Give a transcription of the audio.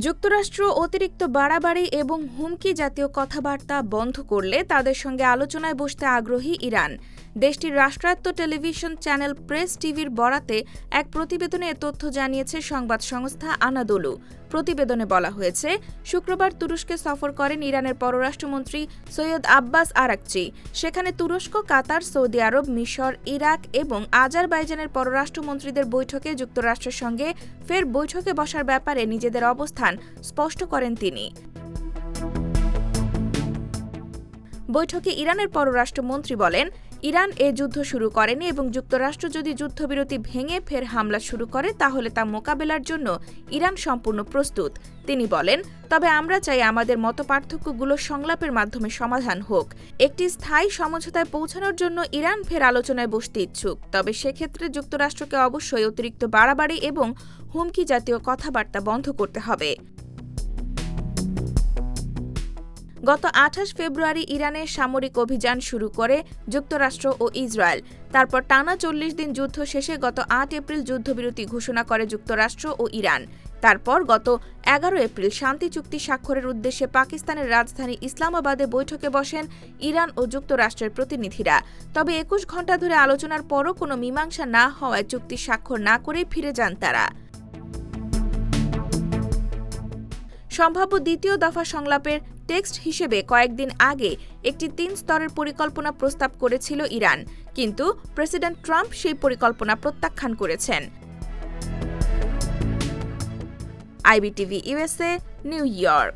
যুক্তরাষ্ট্র অতিরিক্ত বাড়াবাড়ি এবং হুমকি জাতীয় কথাবার্তা বন্ধ করলে তাদের সঙ্গে আলোচনায় বসতে আগ্রহী ইরান। দেশটির রাষ্ট্রায়ত্ত টেলিভিশন চ্যানেল প্রেস টিভির বরাতে এক প্রতিবেদনে এ তথ্য জানিয়েছে সংবাদ সংস্থা আনাদোলু। প্রতিবেদনে বলা হয়েছে, শুক্রবার তুরস্কে সফর করেন ইরানের পররাষ্ট্রমন্ত্রী সৈয়দ আব্বাস আরাকচি। সেখানে তুরস্ক, কাতার, সৌদি আরব, মিশর, ইরাক এবং আজারবাইজানের পররাষ্ট্রমন্ত্রীদের বৈঠকে যুক্তরাষ্ট্রের সঙ্গে ফের বৈঠকে বসার ব্যাপারে নিজেদের অবস্থান স্পষ্ট করেন তিনি। বৈঠকে ইরানের পররাষ্ট্রমন্ত্রী বলেন, ইরান এ যুদ্ধ শুরু করেনি এবং যুক্তরাষ্ট্র যদি যুদ্ধবিরতি ভেঙে ফের হামলা শুরু করে তাহলে তা মোকাবেলার জন্য ইরান সম্পূর্ণ প্রস্তুত। তিনি বলেন, তবে আমরা চাই আমাদের মতপার্থক্যগুলো সংলাপের মাধ্যমে সমাধান হোক। একটি স্থায়ী সমঝোতায় পৌঁছানোর জন্য ইরান ফের আলোচনায় বসতে ইচ্ছুক, তবে সেক্ষেত্রে যুক্তরাষ্ট্রকে অবশ্যই অতিরিক্ত বাড়াবাড়ি এবং হুমকি জাতীয় কথাবার্তা বন্ধ করতে হবে। গত ২৮ ফেব্রুয়ারি ইরানে সামরিক অভিযান শুরু করে যুক্তরাষ্ট্র ও ইসরায়েল। তারপর টানা ৪০ দিন যুদ্ধ শেষে গত ৮ এপ্রিল যুদ্ধবিরতি ঘোষণা করে যুক্তরাষ্ট্র ও ইরান। তারপর গত ১১ এপ্রিল শান্তি চুক্তি স্বাক্ষরের উদ্দেশ্যে পাকিস্তানের রাজধানী ইসলামাবাদে বৈঠকে বসেন ইরান ও যুক্তরাষ্ট্রের প্রতিনিধিরা। তবে ২১ ঘণ্টা ধরে আলোচনার পরও কোনো মীমাংসা না হওয়ায় চুক্তি স্বাক্ষর না করেই ফিরে যান তারা। সম্ভাব্য দ্বিতীয় দফা সংলাপের টেক্সট হিসেবে কয়েকদিন আগে একটি ৩ স্তরের পরিকল্পনা প্রস্তাব করেছিল ইরান, কিন্তু প্রেসিডেন্ট ট্রাম্প সেই পরিকল্পনা প্রত্যাখ্যান করেছেন। IBTV USA, new York.